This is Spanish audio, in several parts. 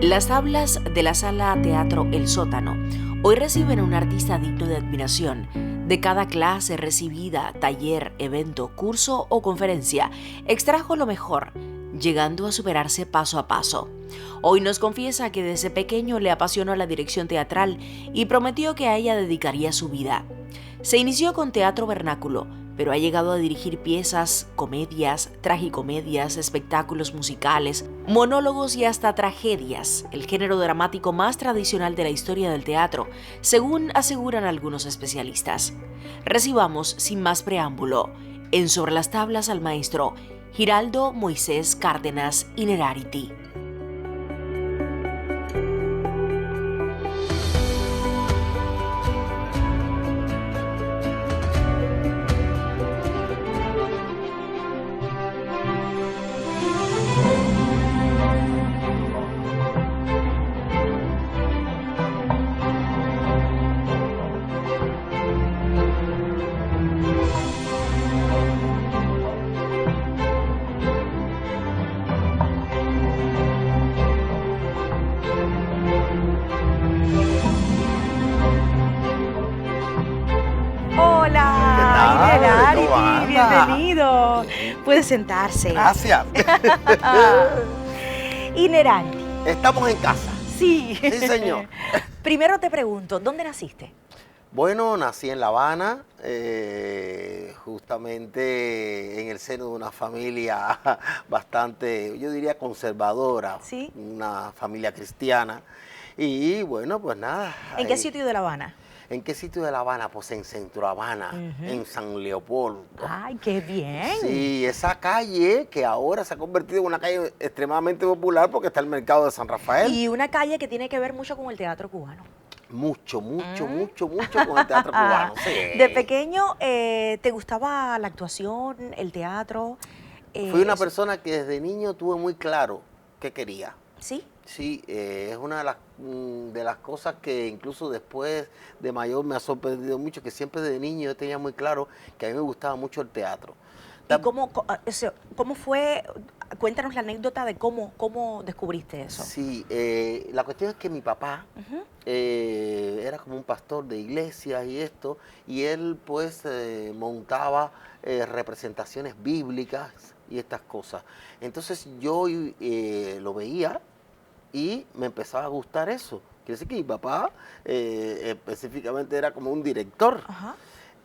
Las tablas de la sala teatro El Sótano hoy reciben a un artista digno de admiración. De cada clase recibida, taller, evento, curso o conferencia, extrajo lo mejor, llegando a superarse paso a paso. Hoy nos confiesa que desde pequeño le apasionó la dirección teatral y prometió que a ella dedicaría su vida. Se inició con teatro vernáculo, pero ha llegado a dirigir piezas, comedias, tragicomedias, espectáculos musicales, monólogos y hasta tragedias, el género dramático más tradicional de la historia del teatro, según aseguran algunos especialistas. Recibamos, sin más preámbulo, en Sobre las Tablas al maestro Giraldo Moisés Cárdenas Inerarity. ¿Qué Hola, tal? ¿Cómo Inerarity, anda? bienvenido. Bien. Puede sentarse. Gracias. Inerarity, Estamos en casa. sí. Sí, señor. Primero te pregunto, ¿dónde naciste? Bueno, nací en La Habana, justamente en el seno de una familia bastante, yo diría, conservadora, Sí. una familia cristiana. Y bueno, pues nada. ¿En qué sitio de La Habana? ¿En qué sitio de La Habana? Pues en Centro Habana, en San Leopoldo. Ay, qué bien. Sí, esa calle que ahora se ha convertido en una calle extremadamente popular porque está el mercado de San Rafael. Y una calle que tiene que ver mucho con el teatro cubano. Mucho con el teatro cubano. Sí. De pequeño, ¿te gustaba la actuación, el teatro? Fui una Eso- persona que desde niño tuve muy claro qué quería. ¿Sí? Sí, es una de las cosas que incluso después de mayor me ha sorprendido mucho, que siempre desde niño yo tenía muy claro que a mí me gustaba mucho el teatro. ¿Y cómo fue? Cuéntanos la anécdota de cómo descubriste eso. Sí, la cuestión es que mi papá Ujú. era como un pastor de iglesias y esto, y él pues montaba representaciones bíblicas y estas cosas. Entonces yo lo veía y me empezaba a gustar eso. Quiere decir que mi papá específicamente era como un director. Ajá.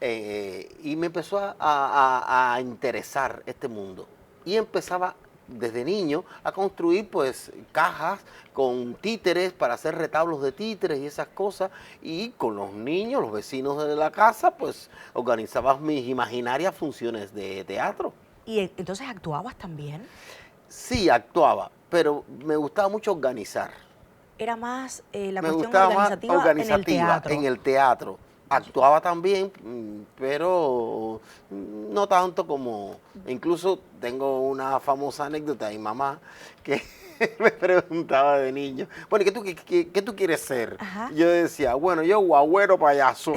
Y me empezó a interesar este mundo. Y empezaba desde niño a construir pues cajas con títeres para hacer retablos de títeres y esas cosas. Y con los niños, los vecinos de la casa, pues organizaba mis imaginarias funciones de teatro. ¿Y entonces actuabas también? Sí, actuaba, pero me gustaba mucho organizar. Era más la Me cuestión gustaba más organizativa organizativa en el teatro. Actuaba también, pero no tanto como... Incluso tengo una famosa anécdota de mi mamá que me preguntaba de niño, bueno, ¿qué tú quieres ser? Ajá. Yo decía, bueno, yo guagüero payaso.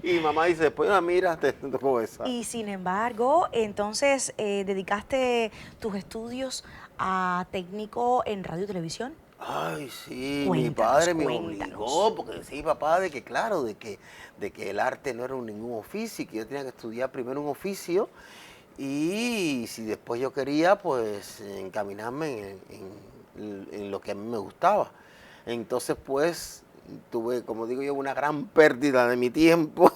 Y mi mamá dice, pues mira, te tocó esa. Y sin embargo, entonces, ¿dedicaste tus estudios a técnico en radio y televisión? Ay, sí, mi Cuéntanos, padre me cuéntanos. obligó, porque sí, papá, de que claro, de que el arte no era ningún oficio, y que yo tenía que estudiar primero un oficio, y si después yo quería, pues encaminarme en lo que a mí me gustaba. Entonces, pues, tuve, como digo yo, una gran pérdida de mi tiempo,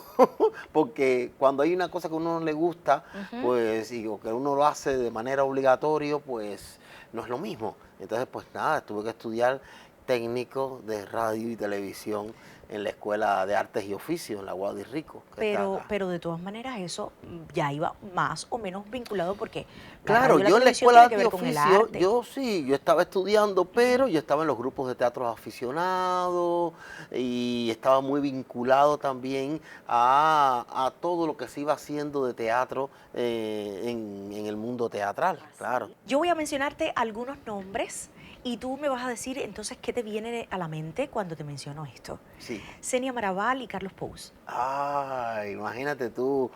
porque cuando hay una cosa que a uno no le gusta, Ujú. pues, y o que uno lo hace de manera obligatoria, pues, no es lo mismo. Entonces, pues nada, tuve que estudiar técnico de radio y televisión en la Escuela de Artes y Oficios, en la Guadi Rico, que está acá. Pero de todas maneras eso ya iba más o menos vinculado porque la Claro, radio y la yo en la televisión Escuela de tiene que Arte y ver con el Oficio, arte. yo sí, yo estaba estudiando, pero yo estaba en los grupos de teatros aficionados y estaba muy vinculado también a todo lo que se iba haciendo de teatro en el mundo teatral, claro. Yo voy a mencionarte algunos nombres y tú me vas a decir entonces qué te viene a la mente cuando te menciono esto. Sí. Xenia Maraval y Carlos Pous. Ay, imagínate tú.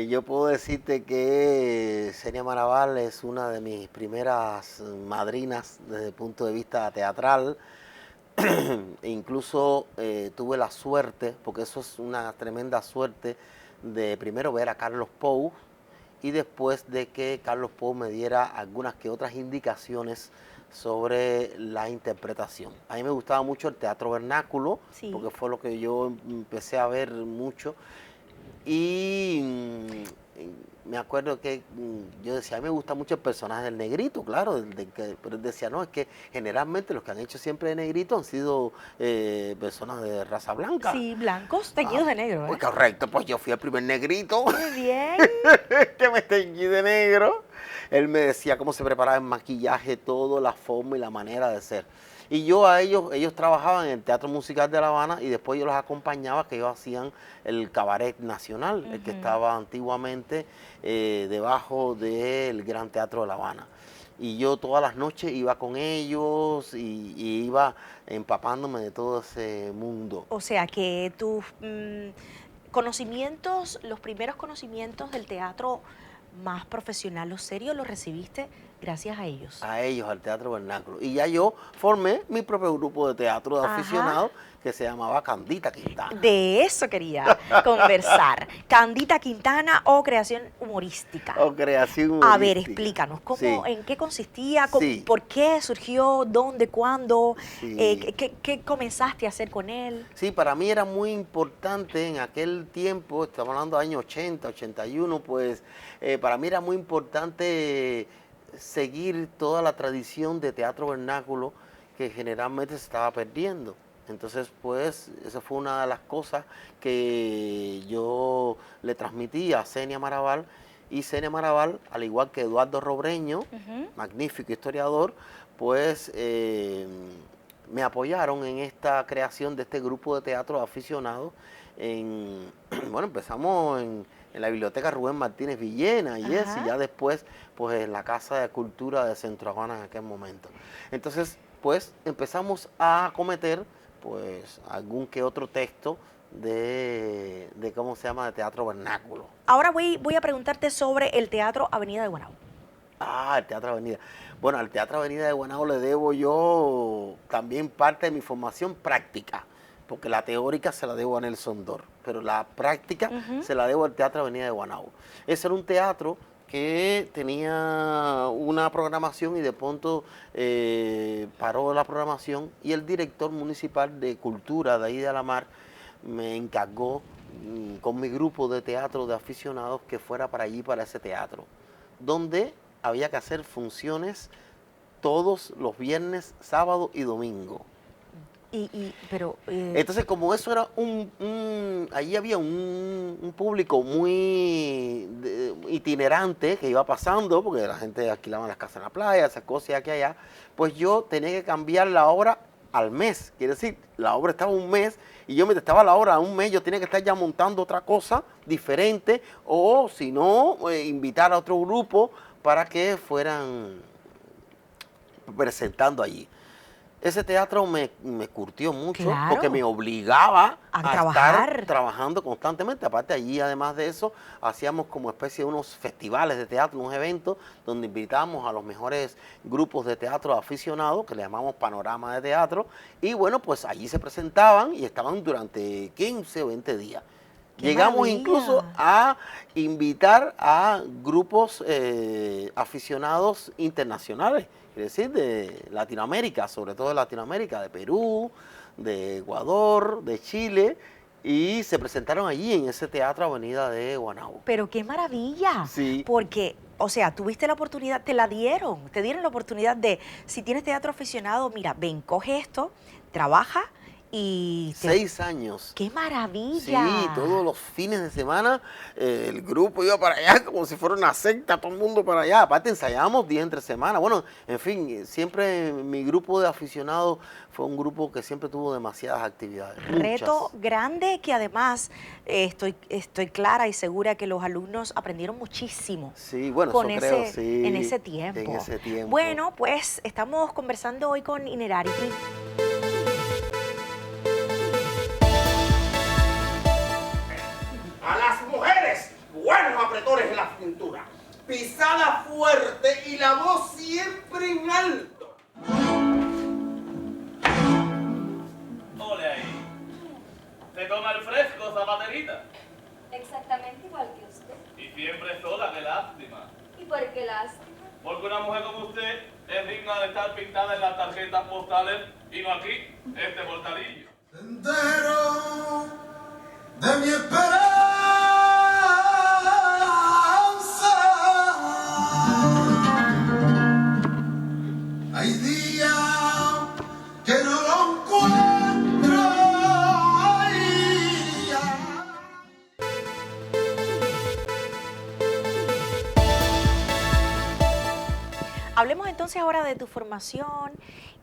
Yo puedo decirte que Senia Maraval es una de mis primeras madrinas desde el punto de vista teatral. E incluso tuve la suerte, porque eso es una tremenda suerte, de primero ver a Carlos Pou y después de que Carlos Pou me diera algunas que otras indicaciones sobre la interpretación. A mí me gustaba mucho el teatro vernáculo, sí, porque fue lo que yo empecé a ver mucho. Y me acuerdo que yo decía, a mí me gusta mucho el personaje del negrito, claro, pero él decía, no, es que generalmente los que han hecho siempre de negrito han sido personas de raza blanca. Sí, blancos, teñidos de negro. Pues correcto, pues yo fui el primer negrito. Muy bien. Que me teñí de negro. Él me decía cómo se preparaba el maquillaje, todo, la forma y la manera de ser. Y yo a ellos trabajaban en el Teatro Musical de La Habana y después yo los acompañaba, que ellos hacían el Cabaret Nacional, el que estaba antiguamente debajo del Gran Teatro de La Habana. Y yo todas las noches iba con ellos y iba empapándome de todo ese mundo. O sea que tus conocimientos, los primeros conocimientos del teatro más profesional o serio, los recibiste gracias a ellos. A ellos, al Teatro Vernáculo. Y ya yo formé mi propio grupo de teatro de aficionados que se llamaba Candita Quintana. De eso quería conversar. Candita Quintana o creación humorística. O creación humorística. A ver, explícanos, ¿cómo, sí, en qué consistía? Sí. ¿Por qué surgió? ¿Dónde? ¿Cuándo? Sí. ¿Qué comenzaste a hacer con él? Sí, para mí era muy importante en aquel tiempo, estamos hablando de años 80, 81, pues para mí era muy importante seguir toda la tradición de teatro vernáculo que generalmente se estaba perdiendo. Entonces, pues, esa fue una de las cosas que yo le transmití a Senia Maraval. Y Senia Maraval, al igual que Eduardo Robreño, magnífico historiador, pues me apoyaron en esta creación de este grupo de teatro de aficionados. Bueno, empezamos en la Biblioteca Rubén Martínez Villena y eso, y ya después, pues, en la Casa de Cultura de Centro Habana en aquel momento. Entonces, pues, empezamos a cometer pues algún que otro texto de ¿cómo se llama?, de teatro vernáculo. Ahora voy a preguntarte sobre el Teatro Avenida de Guaynabo. El Teatro Avenida. Bueno, al Teatro Avenida de Guaynabo le debo yo también parte de mi formación práctica, porque la teórica se la debo a Nelson Dor, pero la práctica se la debo al Teatro Avenida de Guaynabo. Ese era un teatro que tenía una programación y de pronto paró la programación y el director municipal de cultura de ahí de Alamar me encargó con mi grupo de teatro de aficionados que fuera para allí, para ese teatro, donde había que hacer funciones todos los viernes, sábado y domingo. Entonces, como eso era allí había un público muy itinerante que iba pasando, porque la gente alquilaba las casas en la playa, esas cosas y aquí y allá, pues yo tenía que cambiar la obra al mes. Quiere decir, la obra estaba un mes y yo me estaba la obra a un mes, yo tenía que estar ya montando otra cosa diferente, o si no, invitar a otro grupo para que fueran presentando allí. Ese teatro me curtió mucho, claro, porque me obligaba a estar trabajando constantemente. Aparte, allí, además de eso, hacíamos como especie de unos festivales de teatro, unos eventos donde invitábamos a los mejores grupos de teatro aficionados, que le llamamos Panorama de Teatro, y bueno, pues allí se presentaban y estaban durante 15 o 20 días. Llegamos incluso a invitar a grupos aficionados internacionales, es decir, de Latinoamérica, sobre todo de Latinoamérica, de Perú, de Ecuador, de Chile, y se presentaron allí en ese Teatro Avenida de Guaynabo. Pero qué maravilla, sí, porque, o sea, tuviste la oportunidad, te dieron la oportunidad de, si tienes teatro aficionado, mira, ven, coge esto, trabaja. 6 años. ¡Qué maravilla! Sí, todos los fines de semana el grupo iba para allá como si fuera una secta, todo el mundo para allá. Aparte ensayábamos día entre semana. Bueno, en fin, siempre mi grupo de aficionados fue un grupo que siempre tuvo demasiadas actividades. Reto grande que además estoy clara y segura que los alumnos aprendieron muchísimo. Sí, bueno, con eso creo, sí. En ese tiempo. En ese tiempo. Bueno, pues estamos conversando hoy con Inerari. A las mujeres, bueno, reflectores en la cintura, pisada fuerte y la voz siempre en alto. Ole ahí. ¿Se toma el fresco, zapaterita? Exactamente igual que usted. Y siempre sola, qué lástima. ¿Y por qué lástima? Porque una mujer como usted es digna de estar pintada en las tarjetas postales y no aquí, este portalillo. Entero de mi esperanza. Hay días que no lo encuentro. Ay, ay. Hablemos entonces ahora de tu formación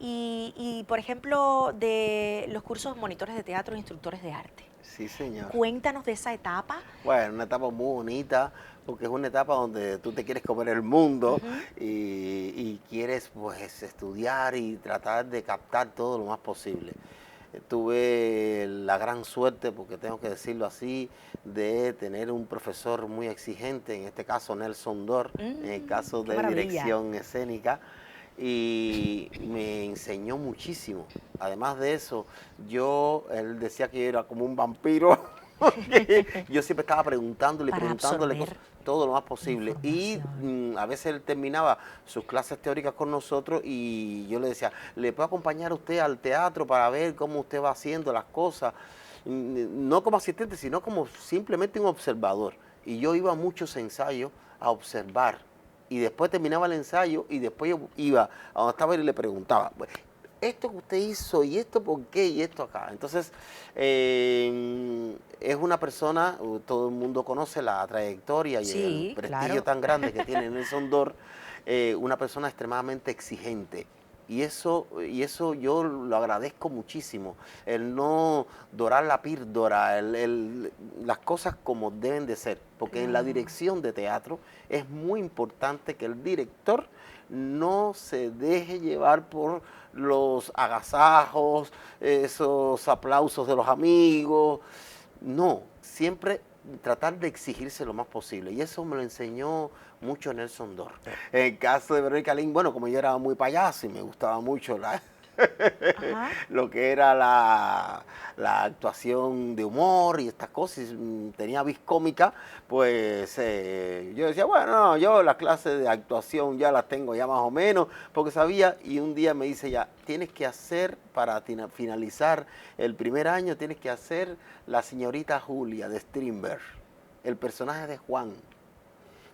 y, por ejemplo, de los cursos monitores de teatro e instructores de arte. Sí, señor. Cuéntanos de esa etapa. Bueno, una etapa muy bonita, porque es una etapa donde tú te quieres comer el mundo y quieres pues estudiar y tratar de captar todo lo más posible. Tuve la gran suerte, porque tengo que decirlo así, de tener un profesor muy exigente, en este caso Nelson Dor, en el caso qué de maravilla. dirección escénica, y me enseñó muchísimo. Además de eso, él decía que yo era como un vampiro, porque yo siempre estaba preguntándole y Para preguntándole absorber cosas, todo lo más posible. Y a veces él terminaba sus clases teóricas con nosotros y yo le decía, ¿le puedo acompañar a usted al teatro para ver cómo usted va haciendo las cosas? No como asistente, sino como simplemente un observador. Y yo iba a muchos ensayos a observar. Y después terminaba el ensayo y después yo iba a donde estaba él y le preguntaba, esto que usted hizo y esto por qué y esto acá. Entonces, es una persona, todo el mundo conoce la trayectoria y Sí, el prestigio claro. tan grande que tiene Nelson Dor, una persona extremadamente exigente. Y eso yo lo agradezco muchísimo, el no dorar la píldora, las cosas como deben de ser, porque en la dirección de teatro es muy importante que el director no se deje llevar por los agasajos, esos aplausos de los amigos, no, siempre tratar de exigirse lo más posible. Y eso me lo enseñó mucho Nelson Dor. En el caso de Verónica Lynn, bueno, como yo era muy payaso y me gustaba mucho lo que era la actuación de humor y estas cosas, tenía vis cómica, pues yo decía, bueno, no, yo las clases de actuación ya las tengo ya más o menos, porque sabía, y un día me dice ya, tienes que hacer, para finalizar el primer año, tienes que hacer la señorita Julia de Strindberg, el personaje de Juan.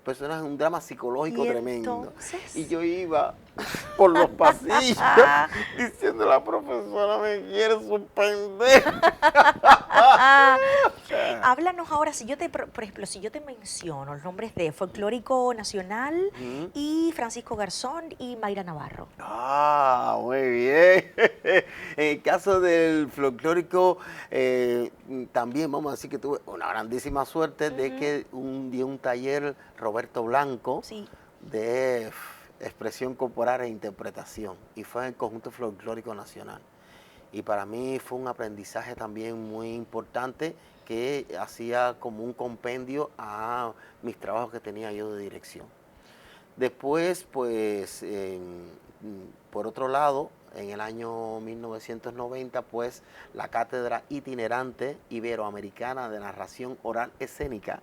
Personaje, un drama psicológico tremendo. Entonces? Y yo iba por los pasillos diciendo, la profesora me quiere suspender. Háblanos ahora, si yo te, por ejemplo, si yo te menciono los nombres de Folclórico Nacional y Francisco Garzón y Mayra Navarro. Ah, muy bien. En el caso del folclórico, también vamos a decir que tuve una grandísima suerte de que di un taller Roberto Blanco de expresión corporal e interpretación, y fue en el Conjunto Folclórico Nacional. Y para mí fue un aprendizaje también muy importante, que hacía como un compendio a mis trabajos que tenía yo de dirección. Después, pues, por otro lado, en el año 1990, pues, la Cátedra Itinerante Iberoamericana de Narración Oral Escénica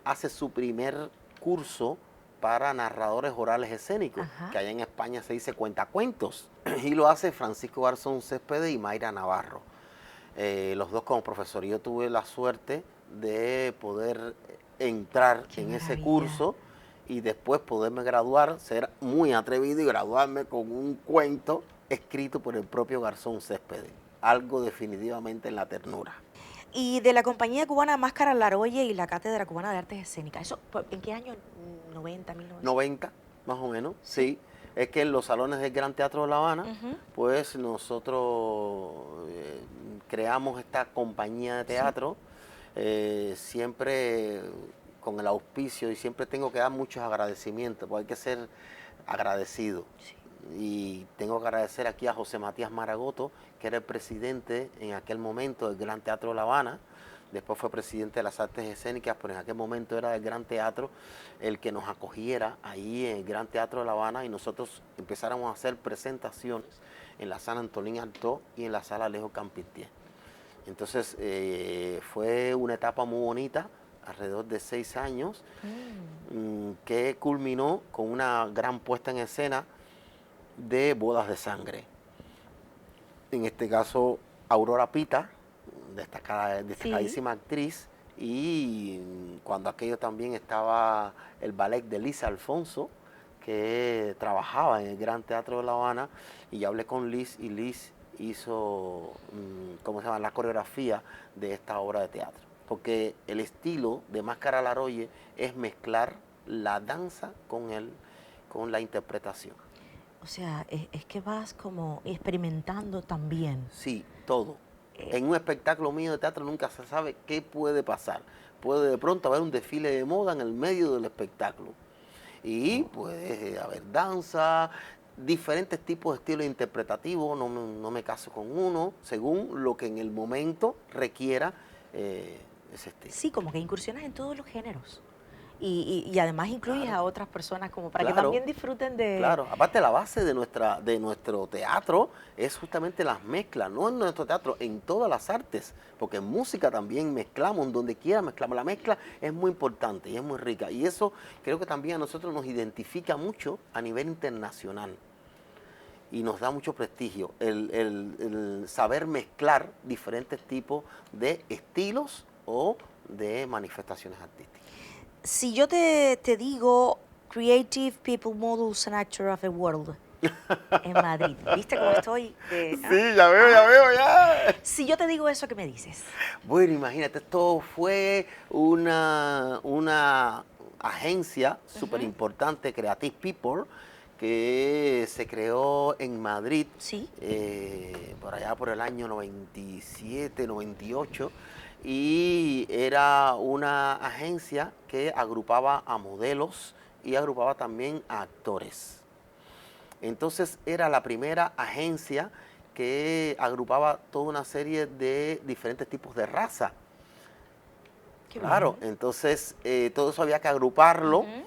hace su primer curso para narradores orales escénicos, que allá en España se dice cuentacuentos, y lo hace Francisco Garzón Céspedes y Mayra Navarro, los dos como profesor. Yo tuve la suerte de poder entrar en ese curso y después poderme graduar, ser muy atrevido y graduarme con un cuento escrito por el propio Garzón Céspedes, algo definitivamente en la ternura. Y de la Compañía Cubana Máscara Laroye y la Cátedra Cubana de Artes Escénicas, ¿eso en qué año? ¿90, 1990? 90, más o menos, sí. Es que en los salones del Gran Teatro de La Habana, pues nosotros creamos esta compañía de teatro, siempre con el auspicio, y siempre tengo que dar muchos agradecimientos, porque hay que ser agradecido. Y tengo que agradecer aquí a José Matías Maragoto, que era el presidente en aquel momento del Gran Teatro de La Habana, después fue presidente de las artes escénicas, pero en aquel momento era del Gran Teatro el que nos acogiera ahí en el Gran Teatro de La Habana y nosotros empezáramos a hacer presentaciones en la sala Antolín Artaud y en la sala Alejo Campitié. Entonces fue una etapa muy bonita, alrededor de 6 años, que culminó con una gran puesta en escena de Bodas de Sangre. En este caso, Aurora Pita, destacadísima actriz, y cuando aquello también estaba el ballet de Liz Alfonso, que trabajaba en el Gran Teatro de La Habana, y yo hablé con Liz, y Liz hizo, ¿cómo se llama?, la coreografía de esta obra de teatro. Porque el estilo de Máscara Laroye es mezclar la danza con la interpretación. O sea, es que vas como experimentando también. Sí, todo. En un espectáculo mío de teatro nunca se sabe qué puede pasar. Puede de pronto haber un desfile de moda en el medio del espectáculo. Y puede haber danza, diferentes tipos de estilos interpretativos, no me caso con uno, según lo que en el momento requiera ese estilo. Sí, como que incursionas en todos los géneros. Y además incluyes a otras personas como para que Claro. también disfruten de... Claro, aparte la base de nuestro teatro es justamente las mezclas, no en nuestro teatro, en todas las artes, porque en música también mezclamos, donde quiera mezclamos. La mezcla es muy importante y es muy rica, y eso creo que también a nosotros nos identifica mucho a nivel internacional y nos da mucho prestigio el saber mezclar diferentes tipos de estilos o de manifestaciones artísticas. Si yo te digo Creative People Models and Actor of the World en Madrid, ¿viste cómo estoy? Sí, ya veo, ya. Si yo te digo eso, ¿qué me dices? Bueno, imagínate, esto fue una agencia súper importante, Creative People, que se creó en Madrid, Sí. por allá por el año 97, 98, y era una agencia que agrupaba a modelos y agrupaba también a actores. Entonces era la primera agencia que agrupaba toda una serie de diferentes tipos de raza. Qué Claro, bien. entonces todo eso había que agruparlo. Ujú.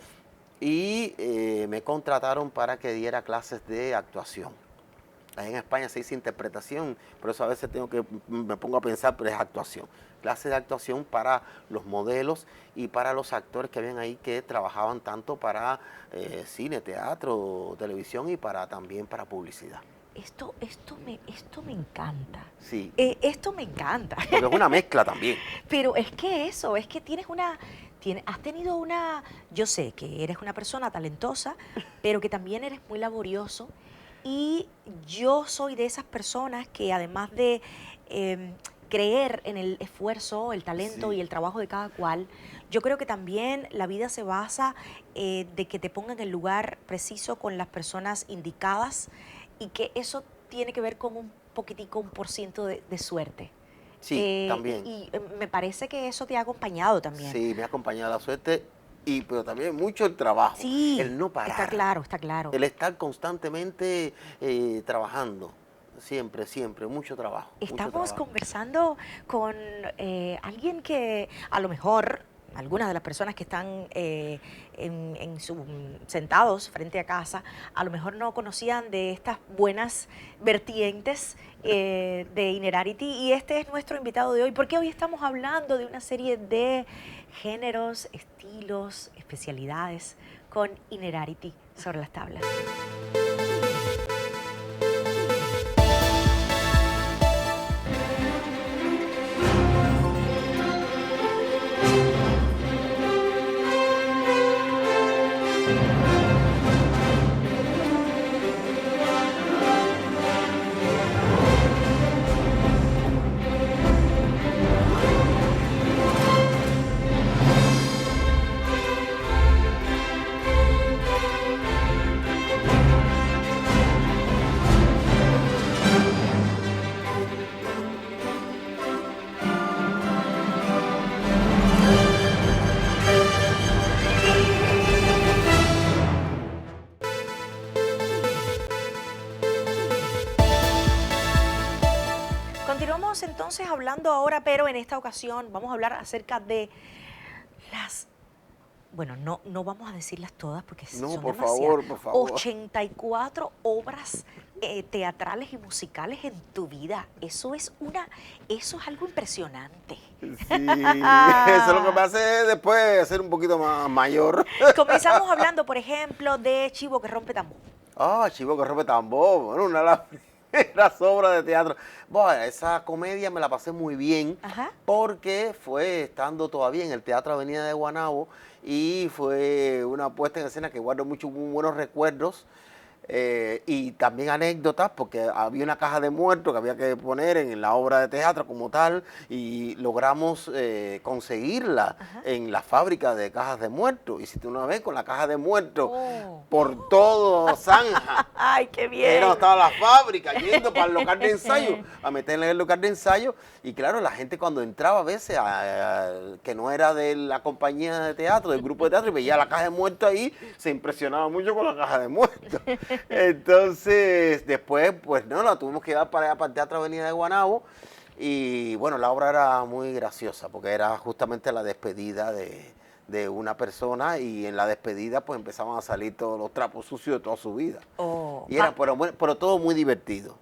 Y me contrataron para que diera clases de actuación. Ahí en España se dice interpretación, por eso a veces me pongo a pensar, pero es actuación. Clases de actuación para los modelos y para los actores que habían ahí que trabajaban tanto para cine, teatro, televisión y también para publicidad. Esto me encanta. Sí, Esto me encanta. porque es una mezcla también. Pero es que has tenido una, yo sé que eres una persona talentosa, pero que también eres muy laborioso, y yo soy de esas personas que además de creer en el esfuerzo, el talento Sí. y el trabajo de cada cual, yo creo que también la vida se basa de que te pongan en el lugar preciso con las personas indicadas, y que eso tiene que ver con un poquitico, un % de suerte. Sí, también. Y me parece que eso te ha acompañado también. Sí, me ha acompañado la suerte, pero también mucho el trabajo, Sí, el no parar. está claro, está claro. El estar constantemente trabajando, siempre, mucho trabajo. mucho Estamos trabajo. conversando con alguien que a lo mejor algunas de las personas que están sentados frente a casa, a lo mejor no conocían de estas buenas vertientes de Inerarity, y este es nuestro invitado de hoy, porque hoy estamos hablando de una serie de géneros, estilos, especialidades con Inerarity sobre las tablas. Estamos entonces hablando ahora, pero en esta ocasión vamos a hablar acerca de las... Bueno, no vamos a decirlas todas porque No, son por demasiadas. favor, por favor. 84 obras teatrales y musicales en tu vida. Eso es algo impresionante. Sí, eso es lo que me hace después ser un poquito más mayor. Comenzamos hablando, por ejemplo, de Chivo que rompe tambor. Ah, Chivo que rompe tambor, bueno, una de las primeras obras de teatro. Bueno, esa comedia me la pasé muy bien. Ajá. Porque fue estando todavía en el Teatro Avenida de Guanabo y fue una puesta en escena que guardo muchos muy buenos recuerdos. Y también anécdotas, porque había una caja de muertos que había que poner en la obra de teatro como tal, y logramos conseguirla en la fábrica de cajas de muertos. Y si tú no ves con la caja de muertos por todo Zanja, ¡Ay, qué bien! estaba la fábrica yendo para el local de ensayo, a meterle en el local de ensayo. Y claro, la gente cuando entraba a veces, que no era de la compañía de teatro, del grupo de teatro, y veía la caja de muertos ahí, se impresionaba mucho con la caja de muertos. Entonces, después, pues no, la tuvimos que llevar para allá, para el Teatro Avenida de Guanabo. Y bueno, la obra era muy graciosa, porque era justamente la despedida de una persona, y en la despedida pues empezaban a salir todos los trapos sucios de toda su vida. Y era pero todo muy divertido.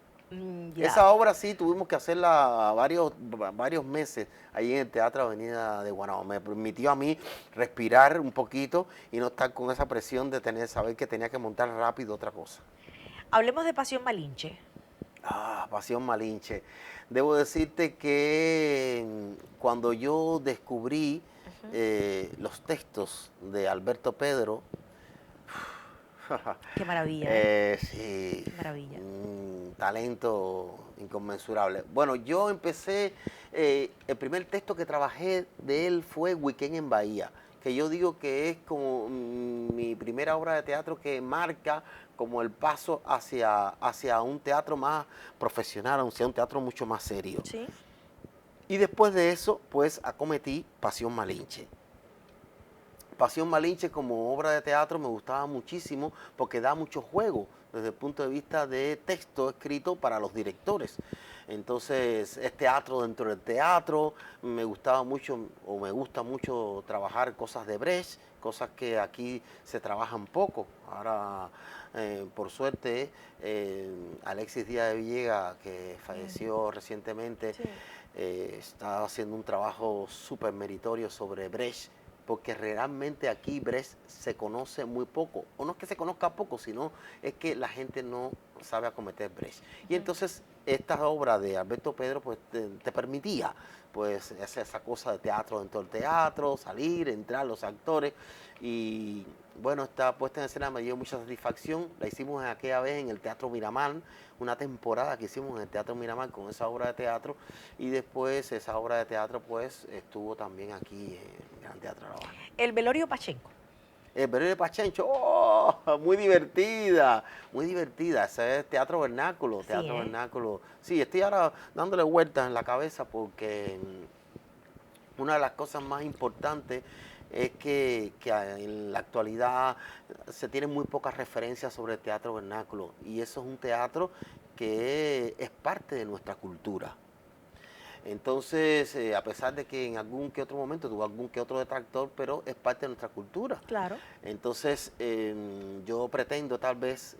Ya. Esa obra sí tuvimos que hacerla varios meses ahí en el Teatro Avenida de Guanabo. Me permitió a mí respirar un poquito y no estar con esa presión de saber que tenía que montar rápido otra cosa. Hablemos de Pasión Malinche. Ah, Pasión Malinche. Debo decirte que cuando yo descubrí los textos de Alberto Pedro, Qué maravilla. Sí. Qué maravilla. Un talento inconmensurable. Bueno, yo empecé, el primer texto que trabajé de él fue Weekend en Bahía, que yo digo que es como mi primera obra de teatro que marca como el paso hacia un teatro más profesional, hacia un teatro mucho más serio. Sí. Y después de eso, pues acometí Pasión Malinche. Pasión Malinche como obra de teatro me gustaba muchísimo porque da mucho juego desde el punto de vista de texto escrito para los directores. Entonces es teatro dentro del teatro, me gustaba mucho o me gusta mucho trabajar cosas de Brecht, cosas que aquí se trabajan poco. Ahora, por suerte, Alexis Díaz de Villegas, que falleció recientemente, está haciendo un trabajo súper meritorio sobre Brecht, porque realmente aquí Brecht se conoce muy poco, o no es que se conozca poco, sino es que la gente no sabe acometer Brecht. Y entonces esta obra de Alberto Pedro pues te permitía pues hacer esa cosa de teatro dentro del teatro, salir, entrar los actores, y bueno, esta puesta en escena me dio mucha satisfacción. La hicimos en aquella vez en el Teatro Miramar, una temporada que hicimos en el Teatro Miramar con esa obra de teatro, y después esa obra de teatro pues estuvo también aquí en el Gran Teatro La Habana. El Velorio Pachenko. El Velorio de Pachencho, ¡oh! Muy divertida, ese es teatro vernáculo, vernáculo. Sí, estoy ahora dándole vueltas en la cabeza porque una de las cosas más importantes es que en la actualidad se tienen muy pocas referencias sobre el teatro vernáculo, y eso es un teatro que es parte de nuestra cultura. Entonces, a pesar de que en algún que otro momento tuvo algún que otro detractor, pero es parte de nuestra cultura. Claro. Entonces, yo pretendo tal vez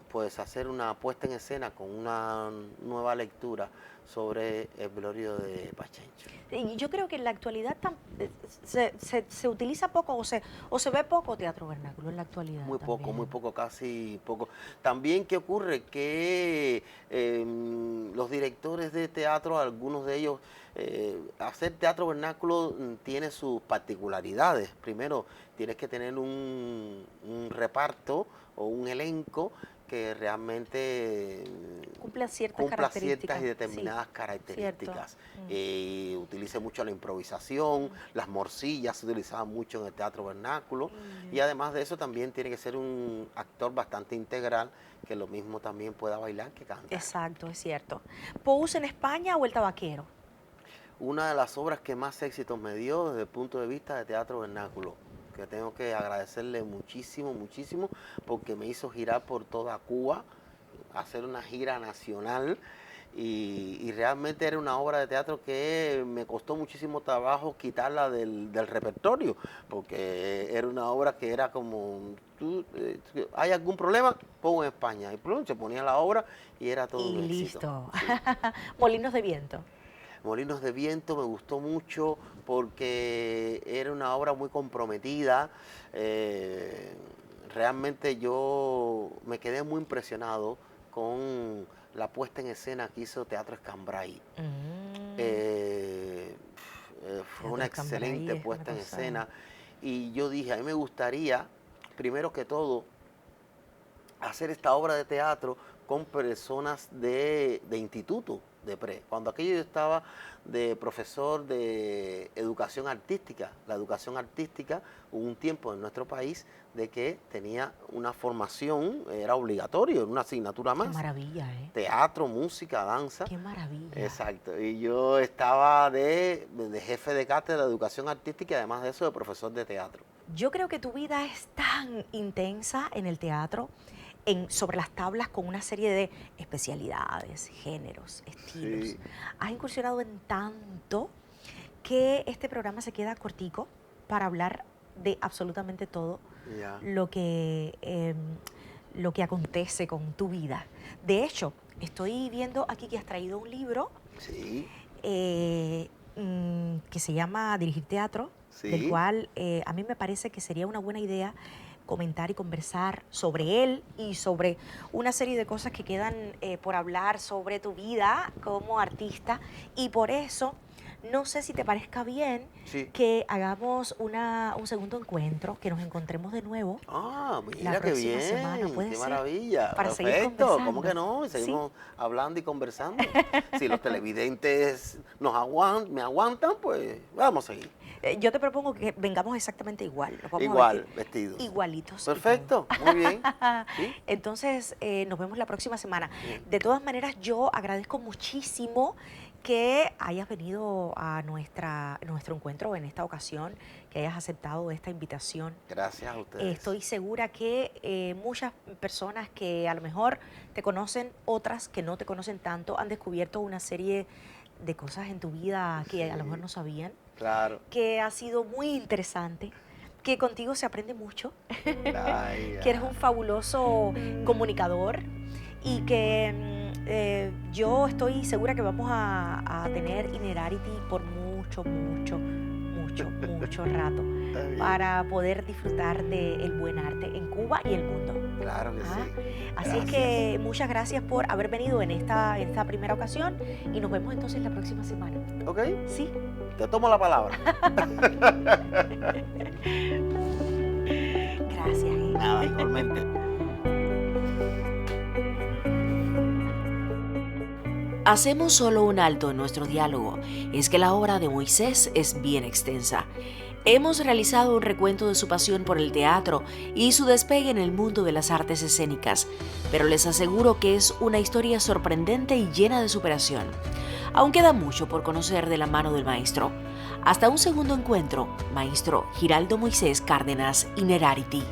pues hacer una puesta en escena con una nueva lectura sobre el Velorio de Pachencho. Y yo creo que en la actualidad se utiliza poco o se ve poco teatro vernáculo en la actualidad. Muy poco, casi poco. También, ¿qué ocurre? Que los directores de teatro, algunos de ellos, hacer teatro vernáculo tiene sus particularidades. Primero, tienes que tener un reparto o un elenco que realmente cumpla ciertas y determinadas características. Utilice mucho la improvisación, las morcillas se utilizaban mucho en el teatro vernáculo, y además de eso también tiene que ser un actor bastante integral, que lo mismo también pueda bailar que cantar. Exacto, es cierto. ¿Pous en España o El Tabaquero? Una de las obras que más éxitos me dio desde el punto de vista de teatro vernáculo, que tengo que agradecerle muchísimo, porque me hizo girar por toda Cuba, hacer una gira nacional, y realmente era una obra de teatro que me costó muchísimo trabajo quitarla del repertorio, porque era una obra que era como, ¿hay algún problema? Pongo en España. Y plum, se ponía la obra y era todo Y un listo. éxito. Sí. Molinos de Viento. Molinos de Viento me gustó mucho porque era una obra muy comprometida. Realmente yo me quedé muy impresionado con la puesta en escena que hizo Teatro Escambray. Fue una excelente puesta en escena. Y yo dije, a mí me gustaría, primero que todo, hacer esta obra de teatro con personas de instituto, de pre. Cuando aquello yo estaba de profesor de educación artística. La educación artística, hubo un tiempo en nuestro país de que tenía una formación, era obligatorio, era una asignatura más. Qué maravilla, ¿eh? Teatro, música, danza. Qué maravilla. Exacto. Y yo estaba de jefe de cátedra de educación artística y además de eso de profesor de teatro. Yo creo que tu vida es tan intensa en el teatro, sobre las tablas, con una serie de especialidades, géneros, estilos. Sí. Has incursionado en tanto que este programa se queda cortico para hablar de absolutamente todo Ya. lo que acontece con tu vida. De hecho, estoy viendo aquí que has traído un libro Sí. que se llama Dirigir Teatro, Sí. del cual a mí me parece que sería una buena idea comentar y conversar sobre él y sobre una serie de cosas que quedan por hablar sobre tu vida como artista. Y por eso, no sé si te parezca bien Sí. que hagamos un segundo encuentro, que nos encontremos de nuevo. Ah, La mira qué próxima bien, semana, ¿puede qué ser? maravilla. Para seguir Perfecto, ¿cómo conversando. que no? Y Sí. seguimos hablando y conversando. Si los televidentes me aguantan, pues vamos a seguir. Yo te propongo que vengamos exactamente igual. Nos vamos a Igual, vestir vestidos. igualitos. y Perfecto, muy bien. ¿Sí? Entonces, nos vemos la próxima semana. Bien. De todas maneras, yo agradezco muchísimo que hayas venido a nuestro encuentro en esta ocasión, que hayas aceptado esta invitación. Gracias a ustedes. Estoy segura que muchas personas que a lo mejor te conocen, otras que no te conocen tanto, han descubierto una serie de cosas en tu vida que a lo mejor no sabían, Claro. que ha sido muy interesante, que contigo se aprende mucho, Ay, que eres un fabuloso comunicador y que yo estoy segura que vamos a tener Inerarity por mucho rato Está bien. para poder disfrutar del buen arte en Cuba y el mundo. Claro que Ah, sí. Así es Gracias. que muchas gracias por haber venido en esta primera ocasión y nos vemos entonces la próxima semana. ¿Ok? ¿Sí? Te tomo la palabra. Gracias. Nada, igualmente. Hacemos solo un alto en nuestro diálogo. Es que la obra de Moisés es bien extensa. Hemos realizado un recuento de su pasión por el teatro y su despegue en el mundo de las artes escénicas, pero les aseguro que es una historia sorprendente y llena de superación. Aún queda mucho por conocer de la mano del maestro. Hasta un segundo encuentro, maestro Giraldo Moisés Cárdenas Inerarity.